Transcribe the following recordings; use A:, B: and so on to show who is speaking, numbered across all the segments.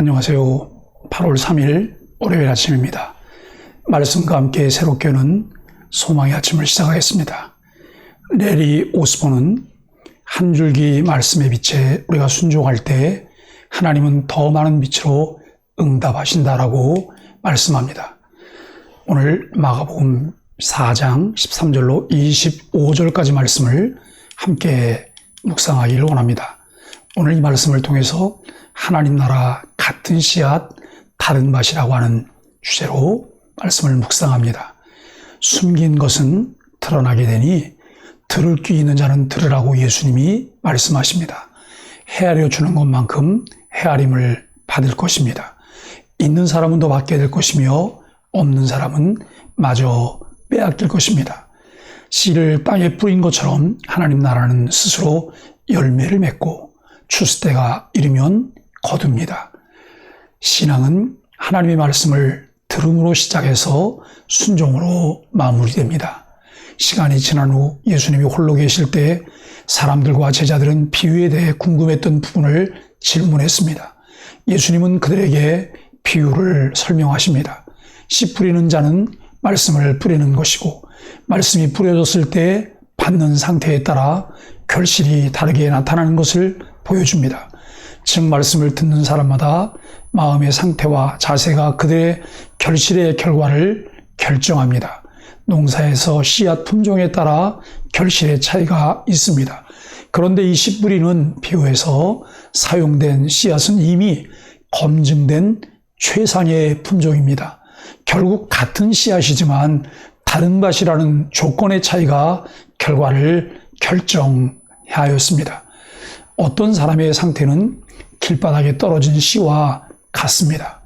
A: 안녕하세요. 8월 3일 월요일 아침입니다. 말씀과 함께 새롭게 오는 소망의 아침을 시작하겠습니다. 레리 오스본은 한 줄기 말씀의 빛에 우리가 순종할 때 하나님은 더 많은 빛으로 응답하신다라고 말씀합니다. 오늘 마가복음 4장 13절로 25절까지 말씀을 함께 묵상하기를 원합니다. 오늘 이 말씀을 통해서 하나님 나라 같은 씨앗 다른 맛이라고 하는 주제로 말씀을 묵상합니다. 숨긴 것은 드러나게 되니 들을 귀 있는 자는 들으라고 예수님이 말씀하십니다. 헤아려 주는 것만큼 헤아림을 받을 것입니다. 있는 사람은 더 받게 될 것이며 없는 사람은 마저 빼앗길 것입니다. 씨를 땅에 뿌린 것처럼 하나님 나라는 스스로 열매를 맺고 추수 때가 이르면 거둡니다. 신앙은 하나님의 말씀을 들음으로 시작해서 순종으로 마무리됩니다. 시간이 지난 후 예수님이 홀로 계실 때 사람들과 제자들은 비유에 대해 궁금했던 부분을 질문했습니다. 예수님은 그들에게 비유를 설명하십니다. 씨 뿌리는 자는 말씀을 뿌리는 것이고 말씀이 뿌려졌을 때 받는 상태에 따라 결실이 다르게 나타나는 것을 보여줍니다. 즉 말씀을 듣는 사람마다 마음의 상태와 자세가 그들의 결실의 결과를 결정합니다. 농사에서 씨앗 품종에 따라 결실의 차이가 있습니다. 그런데 이 씨 뿌리는 비유에서 사용된 씨앗은 이미 검증된 최상의 품종입니다. 결국 같은 씨앗이지만 다른 밭이라는 조건의 차이가 결과를 결정하였습니다. 어떤 사람의 상태는 길바닥에 떨어진 씨와 같습니다.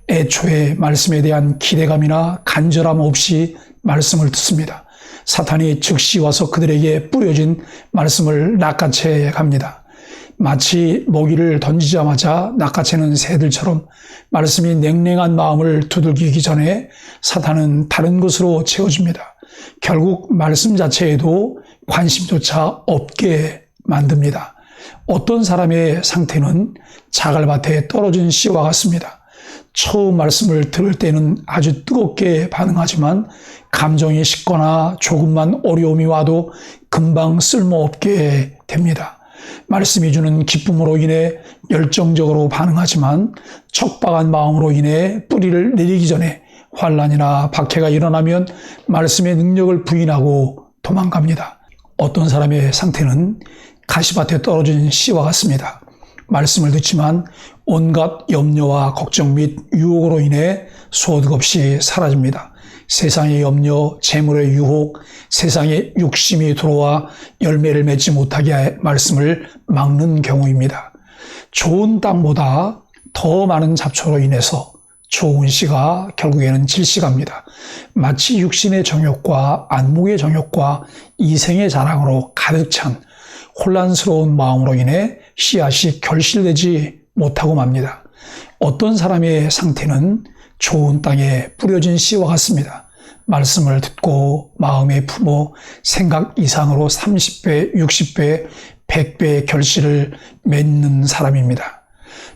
A: 애초에 말씀에 대한 기대감이나 간절함 없이 말씀을 듣습니다. 사탄이 즉시 와서 그들에게 뿌려진 말씀을 낚아채 갑니다. 마치 먹이를 던지자마자 낚아채는 새들처럼 말씀이 냉랭한 마음을 두들기기 전에 사탄은 다른 것으로 채워줍니다. 결국 말씀 자체에도 관심조차 없게 만듭니다. 어떤 사람의 상태는 자갈밭에 떨어진 씨와 같습니다. 처음 말씀을 들을 때는 아주 뜨겁게 반응하지만 감정이 식거나 조금만 어려움이 와도 금방 쓸모없게 됩니다. 말씀이 주는 기쁨으로 인해 열정적으로 반응하지만 척박한 마음으로 인해 뿌리를 내리기 전에 환난이나 박해가 일어나면 말씀의 능력을 부인하고 도망갑니다. 어떤 사람의 상태는 가시밭에 떨어진 씨와 같습니다. 말씀을 듣지만 온갖 염려와 걱정 및 유혹으로 인해 소득 없이 사라집니다. 세상의 염려, 재물의 유혹, 세상의 욕심이 들어와 열매를 맺지 못하게 말씀을 막는 경우입니다. 좋은 땅보다 더 많은 잡초로 인해서 좋은 씨가 결국에는 질식합니다. 마치 육신의 정욕과 안목의 정욕과 이생의 자랑으로 가득 찬 혼란스러운 마음으로 인해 씨앗이 결실되지 못하고 맙니다. 어떤 사람의 상태는 좋은 땅에 뿌려진 씨와 같습니다. 말씀을 듣고 마음에 품어 생각 이상으로 30배, 60배, 100배의 결실을 맺는 사람입니다.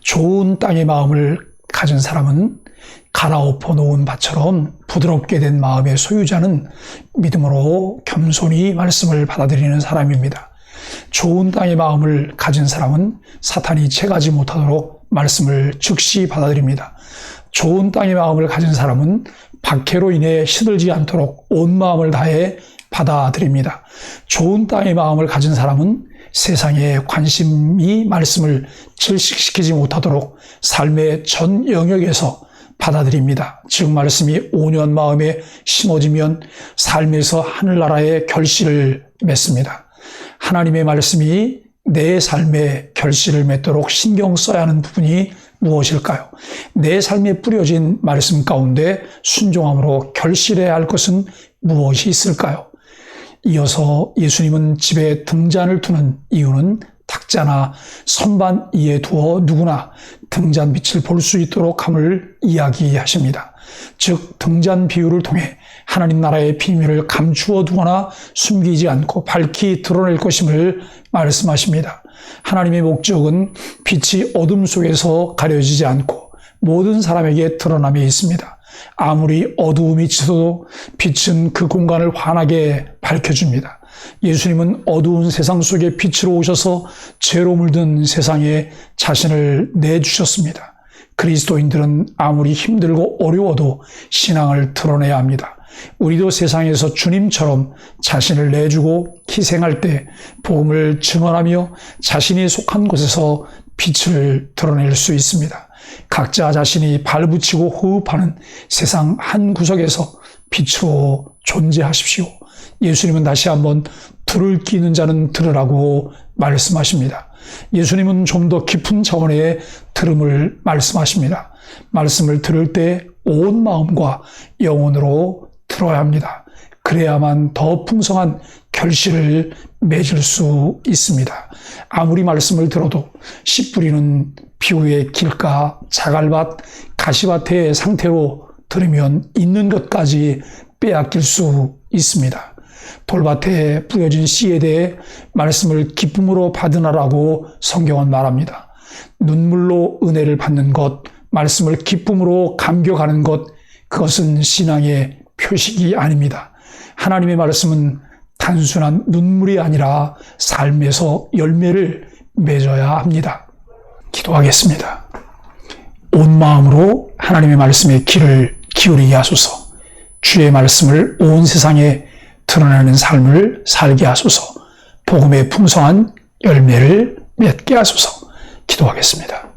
A: 좋은 땅의 마음을 가진 사람은 갈아엎어 놓은 밭처럼 부드럽게 된 마음의 소유자는 믿음으로 겸손히 말씀을 받아들이는 사람입니다. 좋은 땅의 마음을 가진 사람은 사탄이 채가지 못하도록 말씀을 즉시 받아들입니다. 좋은 땅의 마음을 가진 사람은 박해로 인해 시들지 않도록 온 마음을 다해 받아들입니다. 좋은 땅의 마음을 가진 사람은 세상의 관심이 말씀을 질식시키지 못하도록 삶의 전 영역에서 받아들입니다. 즉 말씀이 온유한 마음에 심어지면 삶에서 하늘나라의 결실을 맺습니다. 하나님의 말씀이 내 삶에 결실을 맺도록 신경 써야 하는 부분이 무엇일까요? 내 삶에 뿌려진 말씀 가운데 순종함으로 결실해야 할 것은 무엇이 있을까요? 이어서 예수님은 집에 등잔을 두는 이유는 탁자나 선반 위에 두어 누구나 등잔 빛을 볼 수 있도록 함을 이야기하십니다. 즉 등잔 비유를 통해 하나님 나라의 비밀을 감추어 두거나 숨기지 않고 밝히 드러낼 것임을 말씀하십니다. 하나님의 목적은 빛이 어둠 속에서 가려지지 않고 모든 사람에게 드러남에 있습니다. 아무리 어두움이 치서도 빛은 그 공간을 환하게 밝혀줍니다. 예수님은 어두운 세상 속에 빛으로 오셔서 죄로 물든 세상에 자신을 내주셨습니다. 그리스도인들은 아무리 힘들고 어려워도 신앙을 드러내야 합니다. 우리도 세상에서 주님처럼 자신을 내주고 희생할 때 복음을 증언하며 자신이 속한 곳에서 빛을 드러낼 수 있습니다. 각자 자신이 발붙이고 호흡하는 세상 한 구석에서 빛으로 존재하십시오. 예수님은 다시 한번 불을 끼는 자는 들으라고 말씀하십니다. 예수님은 좀 더 깊은 차원의 들음을 말씀하십니다. 말씀을 들을 때 온 마음과 영혼으로 들어야 합니다. 그래야만 더 풍성한 결실을 맺을 수 있습니다. 아무리 말씀을 들어도 씨 뿌리는 비후의 길가, 자갈밭, 가시밭의 상태로 들으면 있는 것까지 빼앗길 수 있습니다. 돌밭에 뿌려진 씨에 대해 말씀을 기쁨으로 받으라고 성경은 말합니다. 눈물로 은혜를 받는 것, 말씀을 기쁨으로 감격하는 것, 그것은 신앙의 표식이 아닙니다. 하나님의 말씀은 단순한 눈물이 아니라 삶에서 열매를 맺어야 합니다. 기도하겠습니다. 온 마음으로 하나님의 말씀에 귀를 기울이게 하소서. 주의 말씀을 온 세상에 드러내는 삶을 살게 하소서. 복음의 풍성한 열매를 맺게 하소서. 기도하겠습니다.